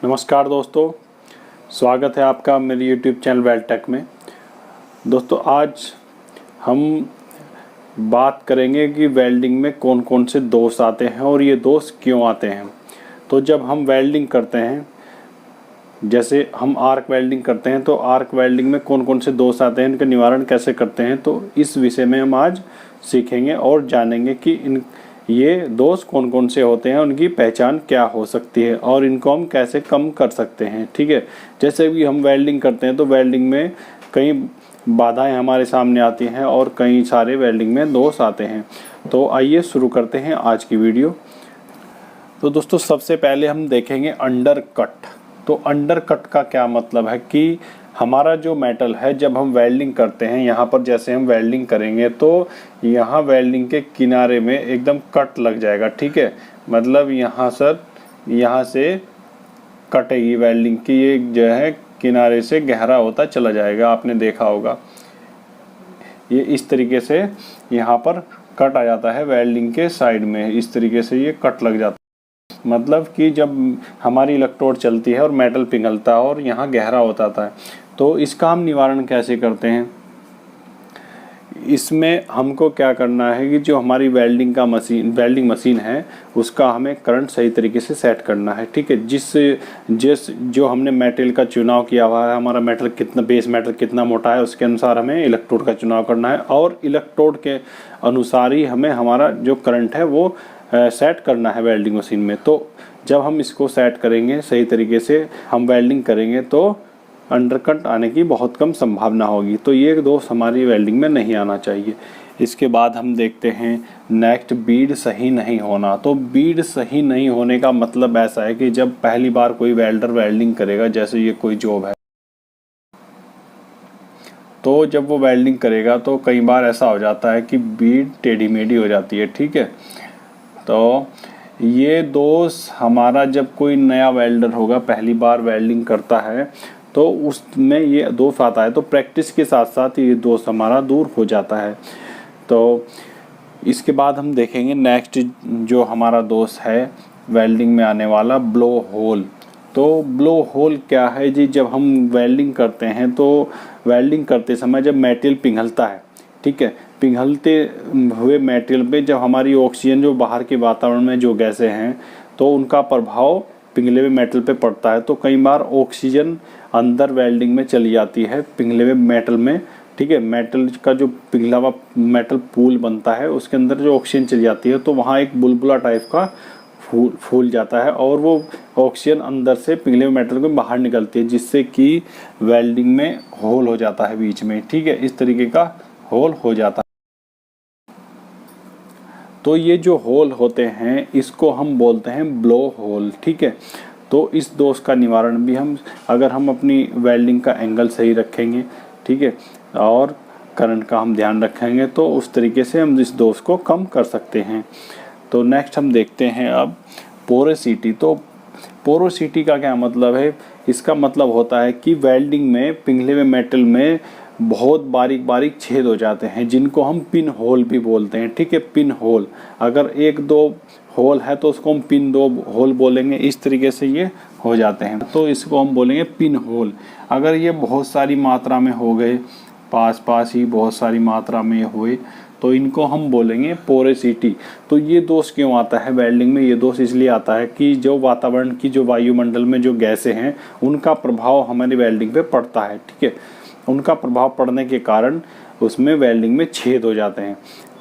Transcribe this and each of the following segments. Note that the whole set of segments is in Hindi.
नमस्कार दोस्तों, स्वागत है आपका मेरे YouTube चैनल वेल्टेक में। दोस्तों आज हम बात करेंगे कि वेल्डिंग में कौन कौन से दोष आते हैं और ये दोष क्यों आते हैं। तो जब हम वेल्डिंग करते हैं, जैसे हम आर्क वेल्डिंग करते हैं, तो आर्क वेल्डिंग में कौन कौन से दोष आते हैं, इनका निवारण कैसे करते हैं, तो इस विषय में हम आज सीखेंगे और जानेंगे कि ये दोष कौन कौन से होते हैं, उनकी पहचान क्या हो सकती है और इनको हम कैसे कम कर सकते हैं। ठीक है, जैसे कि हम वेल्डिंग करते हैं तो वेल्डिंग में कई बाधाएं हमारे सामने आती हैं और कई सारे वेल्डिंग में दोष आते हैं। तो आइए शुरू करते हैं आज की वीडियो। तो दोस्तों सबसे पहले हम देखेंगे अंडर कट। तो अंडर कट का क्या मतलब है कि हमारा जो मेटल है, जब हम वेल्डिंग करते हैं, यहाँ पर जैसे हम वेल्डिंग करेंगे तो यहाँ वेल्डिंग के किनारे में एकदम कट लग जाएगा। ठीक है, मतलब यहाँ से कटेगी वेल्डिंग की, ये जो है किनारे से गहरा होता चला जाएगा। आपने देखा होगा ये इस तरीके से यहाँ पर कट आ जाता है वेल्डिंग के साइड में, इस तरीके से ये कट लग जाता है। मतलब कि जब हमारी इलेक्ट्रोड चलती है और मेटल पिघलता है और यहाँ गहरा होता है, तो इसका हम निवारण कैसे करते हैं। इसमें हमको क्या करना है कि जो हमारी वेल्डिंग मशीन है उसका हमें करंट सही तरीके से सेट करना है। ठीक है, जिस जो हमने मेटल का चुनाव किया हुआ है, हमारा मेटल कितना, बेस मेटल कितना मोटा है, उसके अनुसार हमें इलेक्ट्रोड का चुनाव करना है और इलेक्ट्रोड के अनुसार ही हमें हमारा जो करंट है वो सेट करना है वेल्डिंग मशीन में। तो जब हम इसको सेट करेंगे सही तरीके से, हम वेल्डिंग करेंगे तो अंडरकट आने की बहुत कम संभावना होगी। तो ये दोष हमारी वेल्डिंग में नहीं आना चाहिए। इसके बाद हम देखते हैं नेक्स्ट, बीड सही नहीं होना। तो बीड सही नहीं होने का मतलब ऐसा है कि जब पहली बार कोई वेल्डर वेल्डिंग करेगा, जैसे ये कोई जॉब है, तो जब वो वेल्डिंग करेगा तो कई बार ऐसा हो जाता है कि बीड टेढ़ी मेढ़ी हो जाती है। ठीक है, तो ये दोष हमारा, जब कोई नया वेल्डर होगा, पहली बार वेल्डिंग करता है, तो उसमें ये दोष आता है। तो प्रैक्टिस के साथ साथ ये दोष हमारा दूर हो जाता है। तो इसके बाद हम देखेंगे नेक्स्ट जो हमारा दोष है वेल्डिंग में आने वाला, ब्लो होल। तो ब्लो होल क्या है जी, जब हम वेल्डिंग करते हैं तो वेल्डिंग करते समय जब मेटल पिघलता है, ठीक है, पिघलते हुए मेटल पे जब हमारी ऑक्सीजन, जो बाहर के वातावरण में जो गैसें हैं, तो उनका प्रभाव पिघले हुए मेटल पे पड़ता है। तो कई बार ऑक्सीजन अंदर वेल्डिंग में चली जाती है पिघले हुए मेटल में। ठीक है, मेटल का जो पिघला हुआ मेटल पूल बनता है उसके अंदर जो ऑक्सीजन चली जाती है, तो वहाँ एक बुलबुला टाइप का फूल जाता है और वो ऑक्सीजन अंदर से पिघले हुए मेटल को बाहर निकलती है, जिससे कि वेल्डिंग में होल हो जाता है बीच में। ठीक है, इस तरीके का होल हो जाता है। तो ये जो होल होते हैं इसको हम बोलते हैं ब्लो होल। ठीक है, तो इस दोष का निवारण भी हम, अगर हम अपनी वेल्डिंग का एंगल सही रखेंगे, ठीक है, और करंट का हम ध्यान रखेंगे, तो उस तरीके से हम इस दोष को कम कर सकते हैं। तो नेक्स्ट हम देखते हैं अब पोरोसिटी। तो पोरोसिटी का क्या मतलब है। इसका मतलब होता है कि वेल्डिंग में पिघले हुए मेटल में बहुत बारीक बारीक छेद हो जाते हैं, जिनको हम पिन होल भी बोलते हैं। ठीक है, पिन होल, अगर एक दो होल है तो उसको हम पिन दो होल बोलेंगे। इस तरीके से ये हो जाते हैं, तो इसको हम बोलेंगे पिन होल। अगर ये बहुत सारी मात्रा में हो गए, पास पास ही बहुत सारी मात्रा में हुए, तो इनको हम बोलेंगे पोरोसिटी। तो ये दोष क्यों आता है वेल्डिंग में। ये दोष इसलिए आता है कि जो वातावरण की, जो वायुमंडल में जो गैसें हैं, उनका प्रभाव हमारी वेल्डिंग पे पड़ता है। ठीक है, उनका प्रभाव पड़ने के कारण उसमें वेल्डिंग में छेद हो जाते हैं।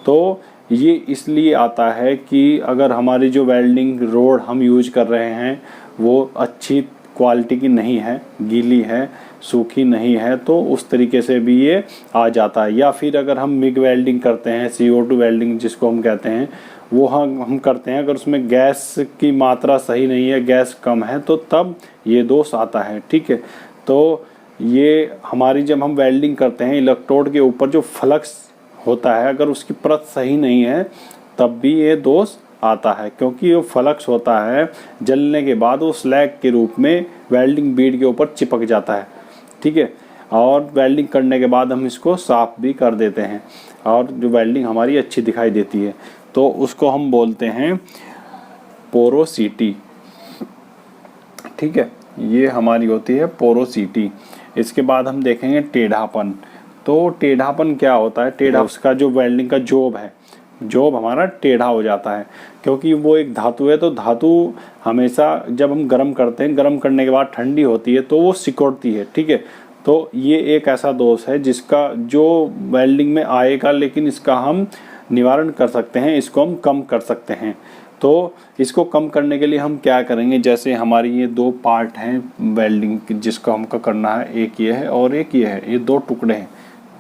तो ये इसलिए आता है कि अगर हमारी जो वेल्डिंग रोड हम यूज कर रहे हैं वो अच्छी क्वालिटी की नहीं है, गीली है, सूखी नहीं है, तो उस तरीके से भी ये आ जाता है। या फिर अगर हम मिग वेल्डिंग करते हैं, CO2 वेल्डिंग जिसको हम कहते हैं, वो हम करते हैं, अगर उसमें गैस की मात्रा सही नहीं है, गैस कम है, तो तब ये दोष आता है। ठीक है, तो ये हमारी, जब हम वेल्डिंग करते हैं, इलेक्ट्रोड के ऊपर जो फ्लक्स होता है, अगर उसकी परत सही नहीं है तब भी ये दोष आता है, क्योंकि वो फ्लक्स होता है जलने के बाद वो स्लैग के रूप में वेल्डिंग बीड के ऊपर चिपक जाता है। ठीक है, और वेल्डिंग करने के बाद हम इसको साफ भी कर देते हैं और जो वेल्डिंग हमारी अच्छी दिखाई देती है, तो उसको हम बोलते हैं पोरोसिटी। ठीक है, ये हमारी होती है पोरोसिटी। इसके बाद हम देखेंगे टेढ़ापन। तो टेढ़ापन क्या होता है? टेढ़ा उसका जो वेल्डिंग का जॉब है, जॉब हमारा टेढ़ा हो जाता है, क्योंकि वो एक धातु है। तो धातु हमेशा जब हम गर्म करते हैं, गर्म करने के बाद ठंडी होती है तो वो सिकुड़ती है, ठीक है। तो ये एक ऐसा दोष है जिसका जो वेल्डिंग में आएगा, लेकिन इसका हम निवारण कर सकते हैं, इसको हम कम कर सकते हैं। तो इसको कम करने के लिए हम क्या करेंगे, जैसे हमारी ये दो पार्ट हैं वेल्डिंग जिसको हमको करना है, एक ये है और एक ये है, ये दो टुकड़े हैं।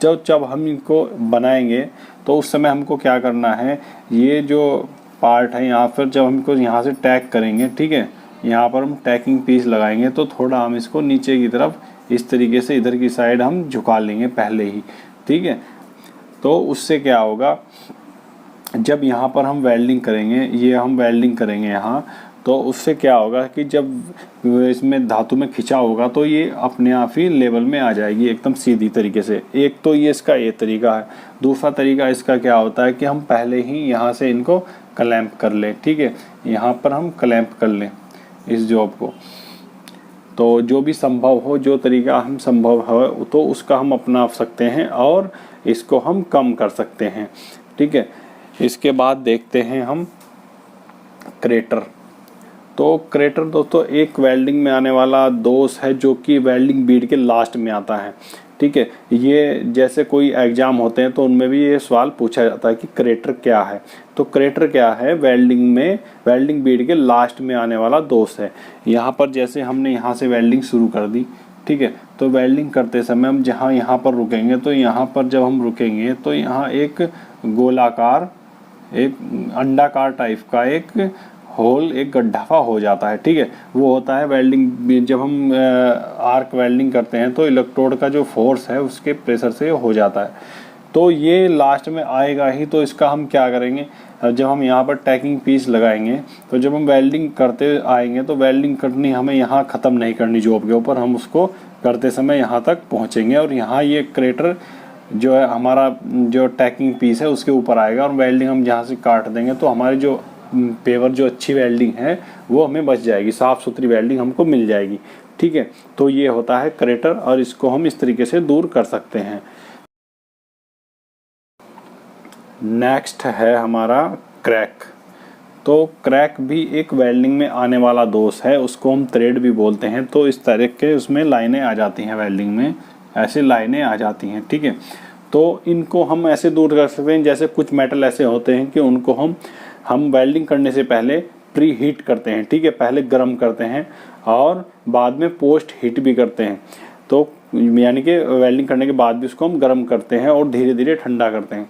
जब हम इनको बनाएंगे तो उस समय हमको क्या करना है, ये जो पार्ट है यहाँ पर जब हमको यहाँ से टैग करेंगे, ठीक है, यहाँ पर हम टैगिंग पीस लगाएंगे तो थोड़ा हम इसको नीचे की तरफ इस तरीके से इधर की साइड हम झुका लेंगे पहले ही, ठीक है। तो उससे क्या होगा, जब यहाँ पर हम वेल्डिंग करेंगे, ये हम वेल्डिंग करेंगे यहाँ, तो उससे क्या होगा कि जब इसमें धातु में खिंचा होगा तो ये अपने आप ही लेवल में आ जाएगी एकदम सीधी तरीके से। एक तो ये इसका ये तरीका है। दूसरा तरीका इसका क्या होता है कि हम पहले ही यहाँ से इनको क्लैंप कर लें, ठीक है, यहाँ पर हम क्लैंप कर लें इस जॉब को। तो जो भी संभव हो, जो तरीका हम संभव हो तो उसका हम अपना सकते हैं और इसको हम कम कर सकते हैं, ठीक है। इसके बाद देखते हैं हम क्रेटर। तो क्रेटर दोस्तों एक वेल्डिंग में आने वाला दोष है जो कि वेल्डिंग बीड के लास्ट में आता है, ठीक है। ये जैसे कोई एग्जाम होते हैं तो उनमें भी ये सवाल पूछा जाता है कि क्रेटर क्या है। तो क्रेटर क्या है, वेल्डिंग में वेल्डिंग बीड के लास्ट में आने वाला दोष है। यहाँ पर जैसे हमने यहाँ से वेल्डिंग शुरू कर दी, ठीक है, तो वेल्डिंग करते समय हम जहाँ यहाँ पर रुकेंगे, तो यहाँ पर जब हम रुकेंगे तो यहाँ एक गोलाकार, एक अंडाकार टाइप का एक होल, एक गड्ढा हो जाता है, ठीक है। वो होता है वेल्डिंग, जब हम आर्क वेल्डिंग करते हैं तो इलेक्ट्रोड का जो फोर्स है उसके प्रेशर से हो जाता है। तो ये लास्ट में आएगा ही। तो इसका हम क्या करेंगे, जब हम यहाँ पर टैगिंग पीस लगाएंगे तो जब हम वेल्डिंग करते आएंगे तो वेल्डिंग करनी हमें यहाँ ख़त्म नहीं करनी जॉब के ऊपर, हम उसको करते समय यहाँ तक पहुँचेंगे और यहाँ ये क्रेटर जो है हमारा जो टैगिंग पीस है उसके ऊपर आएगा और वेल्डिंग हम जहाँ से काट देंगे तो हमारी जो पेवर जो अच्छी वेल्डिंग है वो हमें बच जाएगी, साफ़ सुथरी वेल्डिंग हमको मिल जाएगी, ठीक है। तो ये होता है क्रेटर और इसको हम इस तरीके से दूर कर सकते हैं। नेक्स्ट है हमारा क्रैक। तो क्रैक भी एक वेल्डिंग में आने वाला दोष है, उसको हम थ्रेड भी बोलते हैं। तो इस तरह के उसमें लाइनें आ जाती हैं वेल्डिंग में, ऐसे लाइनें आ जाती हैं, ठीक है। तो इनको हम ऐसे दूर कर सकते हैं, जैसे कुछ मेटल ऐसे होते हैं कि उनको हम वेल्डिंग करने से पहले प्री हीट करते हैं, ठीक है, पहले गर्म करते हैं और बाद में पोस्ट हीट भी करते हैं। तो यानी कि वेल्डिंग करने के बाद भी उसको हम गर्म करते हैं और धीरे धीरे ठंडा करते हैं।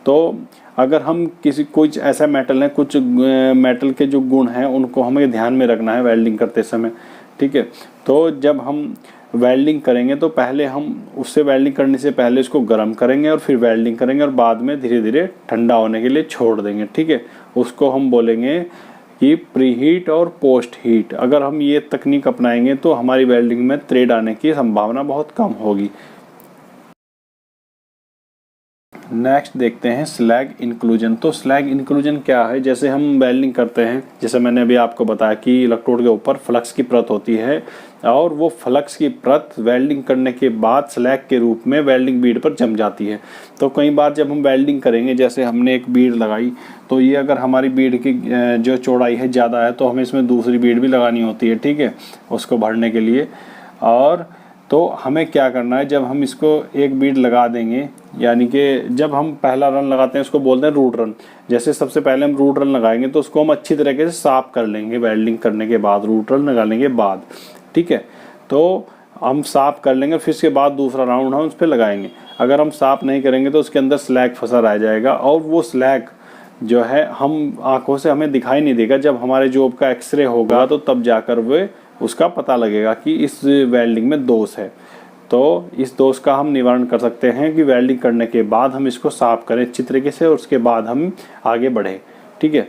तो अगर हम कुछ ऐसा मेटल है, कुछ मेटल के जो गुण हैं उनको हमें ध्यान में रखना है वेल्डिंग करते समय, ठीक है। तो जब हम वेल्डिंग करेंगे तो पहले हम उससे वेल्डिंग करने से पहले इसको गर्म करेंगे और फिर वेल्डिंग करेंगे और बाद में धीरे धीरे ठंडा होने के लिए छोड़ देंगे, ठीक है। उसको हम बोलेंगे कि प्री हीट और पोस्ट हीट। अगर हम ये तकनीक अपनाएंगे तो हमारी वेल्डिंग में थ्रेड आने की संभावना बहुत कम होगी। नेक्स्ट देखते हैं स्लैग इंक्लूजन। तो स्लैग इंक्लूजन क्या है, जैसे हम वेल्डिंग करते हैं, जैसे मैंने अभी आपको बताया कि इलेक्ट्रोड के ऊपर फ्लक्स की परत होती है और वो फ्लक्स की परत वेल्डिंग करने के बाद स्लैग के रूप में वेल्डिंग बीड पर जम जाती है। तो कई बार जब हम वेल्डिंग करेंगे, जैसे हमने एक बीड लगाई तो ये अगर हमारी बीड की जो चौड़ाई है ज़्यादा है तो हमें इसमें दूसरी बीड भी लगानी होती है, ठीक है, उसको भरने के लिए। और तो हमें क्या करना है, जब हम इसको एक बीड लगा देंगे, यानी कि जब हम पहला रन लगाते हैं उसको बोलते हैं रूट रन। जैसे सबसे पहले हम रूट रन लगाएंगे तो उसको हम अच्छी तरीके से साफ कर लेंगे वेल्डिंग करने के बाद, रूट रन लगाने के बाद, ठीक है। तो हम साफ कर लेंगे, फिर इसके बाद दूसरा राउंड हम उस पर लगाएंगे। अगर हम साफ नहीं करेंगे तो उसके अंदर स्लैग फंसा रह जाएगा और वो स्लैग जो है हम आँखों से हमें दिखाई नहीं देगा। जब हमारे जॉब का एक्सरे होगा तो तब जाकर वे उसका पता लगेगा कि इस वेल्डिंग में दोष है। तो इस दोष का हम निवारण कर सकते हैं कि वेल्डिंग करने के बाद हम इसको साफ करें अच्छी तरीके से और उसके बाद हम आगे बढ़े, ठीक है।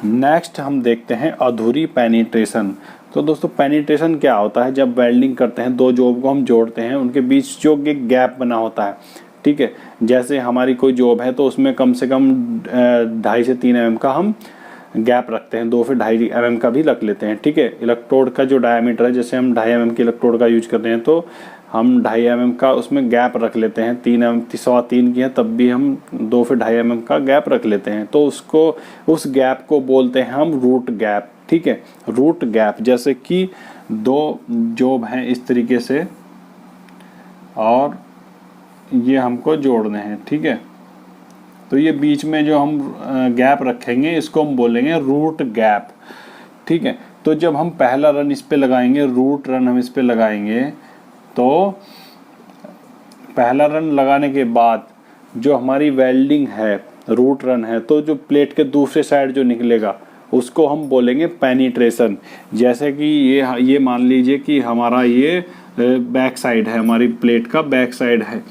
नेक्स्ट हम देखते हैं अधूरी पेनिट्रेशन। तो दोस्तों पेनिट्रेशन क्या होता है, जब वेल्डिंग करते हैं दो जॉब को हम जोड़ते हैं उनके बीच जो एक गैप बना होता है, ठीक है। जैसे हमारी कोई जॉब है तो उसमें कम से कम 2.5 से 3 mm का हम गैप रखते हैं, 2 से 2.5 mm का भी रख लेते हैं, ठीक है। इलेक्ट्रोड का जो डायमीटर है, जैसे हम 2.5 mm की इलेक्ट्रोड का यूज करते हैं तो हम 2.5 mm का उसमें गैप रख लेते हैं। 3 mm 3.25 की है तब भी हम 2 से 2.5 mm का गैप रख लेते हैं, तो उसको उस गैप को बोलते हैं हम रूट गैप, ठीक है। रूट गैप, जैसे कि 2 जॉब हैं इस तरीके से और ये हमको जोड़ने हैं, ठीक है। तो ये बीच में जो हम गैप रखेंगे इसको हम बोलेंगे रूट गैप, ठीक है। तो जब हम पहला रन इस पे लगाएंगे, रूट रन हम इस पे लगाएंगे, तो पहला रन लगाने के बाद जो हमारी वेल्डिंग है, रूट रन है, तो जो प्लेट के दूसरे साइड जो निकलेगा उसको हम बोलेंगे पेनिट्रेशन। जैसे कि ये मान लीजिए कि हमारा ये बैक साइड है, हमारी प्लेट का बैक साइड है,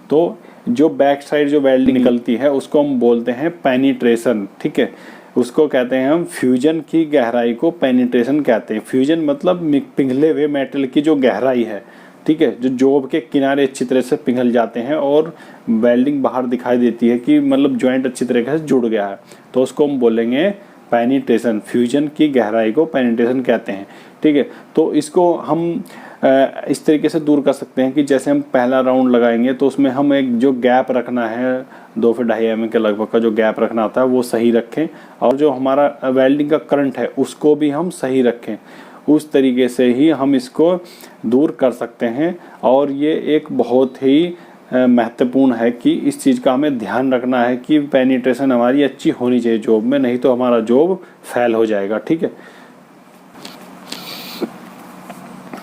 तो जो बैक साइड जो वेल्डिंग निकलती है उसको हम बोलते हैं पेनिट्रेशन, ठीक है। उसको कहते हैं हम फ्यूजन की गहराई को पेनिट्रेशन कहते हैं। फ्यूजन मतलब पिघले हुए मेटल की जो गहराई है, ठीक है, जो जॉब के किनारे अच्छी तरह से पिघल जाते हैं और वेल्डिंग बाहर दिखाई देती है कि मतलब जॉइंट अच्छी तरीके से जुड़ गया है, तो उसको हम बोलेंगे पेनिट्रेशन। फ्यूजन की गहराई को पेनिट्रेशन कहते हैं, ठीक है। तो इसको हम इस तरीके से दूर कर सकते हैं कि जैसे हम पहला राउंड लगाएंगे तो उसमें हम एक जो गैप रखना है 2 से 2.5 mm के लगभग का जो गैप रखना होता है वो सही रखें, और जो हमारा वेल्डिंग का करंट है उसको भी हम सही रखें। उस तरीके से ही हम इसको दूर कर सकते हैं। और ये एक बहुत ही महत्वपूर्ण है कि इस चीज़ का हमें ध्यान रखना है कि पेनिट्रेशन हमारी अच्छी होनी चाहिए जॉब में, नहीं तो हमारा जॉब फेल हो जाएगा, ठीक है।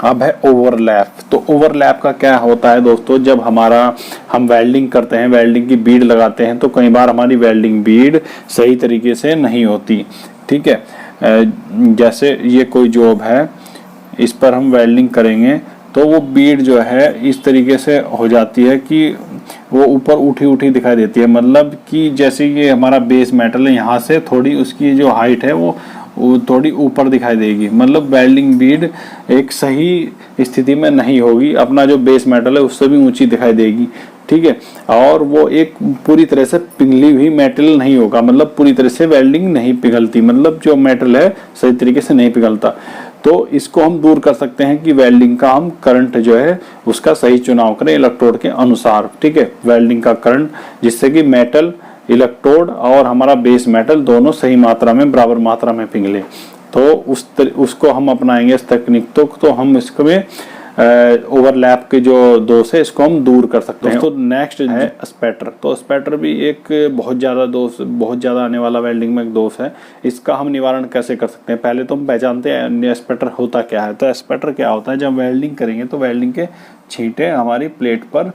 अब है ओवरलैप। तो ओवरलैप का क्या होता है दोस्तों, जब हम वेल्डिंग करते हैं, वेल्डिंग की बीड लगाते हैं, तो कई बार हमारी वेल्डिंग बीड सही तरीके से नहीं होती, ठीक है। जैसे ये कोई जॉब है, इस पर हम वेल्डिंग करेंगे तो वो बीड जो है इस तरीके से हो जाती है कि वो ऊपर उठी उठी दिखाई देती है, मतलब कि जैसे ये हमारा बेस मेटल है, यहाँ से थोड़ी उसकी जो हाइट है वो थोड़ी ऊपर दिखाई देगी, मतलब वेल्डिंग बीड एक सही स्थिति में नहीं होगी, अपना जो बेस मेटल है उससे भी ऊंची दिखाई देगी, ठीक है। और वो एक पूरी तरह से पिघली हुई मेटल नहीं होगा, मतलब पूरी तरह से वेल्डिंग नहीं पिघलती, मतलब जो मेटल है सही तरीके से नहीं पिघलता। तो इसको हम दूर कर सकते हैं कि वेल्डिंग का हम करंट जो है उसका सही चुनाव करें इलेक्ट्रोड के अनुसार, ठीक है। वेल्डिंग का करंट, जिससे कि मेटल, इलेक्ट्रोड और हमारा बेस मेटल दोनों सही मात्रा में, बराबर मात्रा में पिघले, तो उसको हम अपनाएंगे इस तकनीक। तो हम इसमें ओवरलैप के जो दोष है इसको हम दूर कर सकते हैं। तो नेक्स्ट है स्पैटर। तो स्पैटर भी एक बहुत ज़्यादा आने वाला वेल्डिंग में एक दोष है। इसका हम निवारण कैसे कर सकते हैं, पहले तो हम पहचानते हैं स्पैटर होता क्या है। तो स्पैटर क्या होता है, जब वेल्डिंग करेंगे तो वेल्डिंग के छींटे हमारी प्लेट पर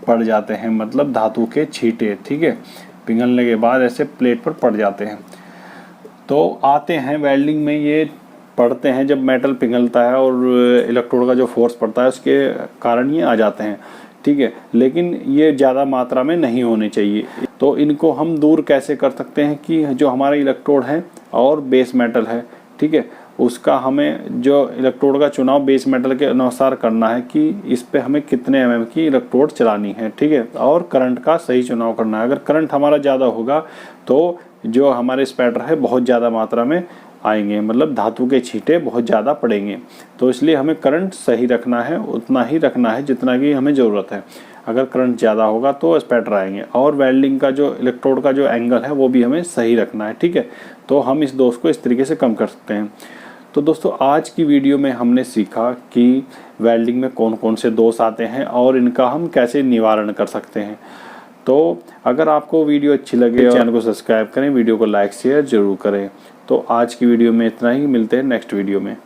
पड़ जाते हैं, मतलब धातु के छींटे, ठीक है, पिघलने के बाद ऐसे प्लेट पर पड़ जाते हैं। तो आते हैं वेल्डिंग में, ये पड़ते हैं जब मेटल पिघलता है और इलेक्ट्रोड का जो फोर्स पड़ता है उसके कारण ये आ जाते हैं, ठीक है। लेकिन ये ज़्यादा मात्रा में नहीं होने चाहिए। तो इनको हम दूर कैसे कर सकते हैं कि जो हमारा इलेक्ट्रोड है और बेस मेटल है, ठीक है, उसका हमें जो इलेक्ट्रोड का चुनाव बेस मेटल के अनुसार करना है कि इस पे हमें कितने mm की इलेक्ट्रोड चलानी है, ठीक है। और करंट का सही चुनाव करना है। अगर करंट हमारा ज़्यादा होगा तो जो हमारे स्पैटर है बहुत ज़्यादा मात्रा में आएंगे, मतलब धातु के छींटे बहुत ज़्यादा पड़ेंगे। तो इसलिए हमें करंट सही रखना है, उतना ही रखना है जितना की हमें ज़रूरत है। अगर करंट ज़्यादा होगा तो स्पैटर आएंगे। और वेल्डिंग का जो इलेक्ट्रोड का जो एंगल है वो भी हमें सही रखना है, ठीक है। तो हम इस दोष को इस तरीके से कम कर सकते हैं। तो दोस्तों आज की वीडियो में हमने सीखा कि वेल्डिंग में कौन कौन से दोष आते हैं और इनका हम कैसे निवारण कर सकते हैं। तो अगर आपको वीडियो अच्छी लगे चैनल को सब्सक्राइब करें, वीडियो को लाइक शेयर जरूर करें। तो आज की वीडियो में इतना ही, मिलते हैं नेक्स्ट वीडियो में।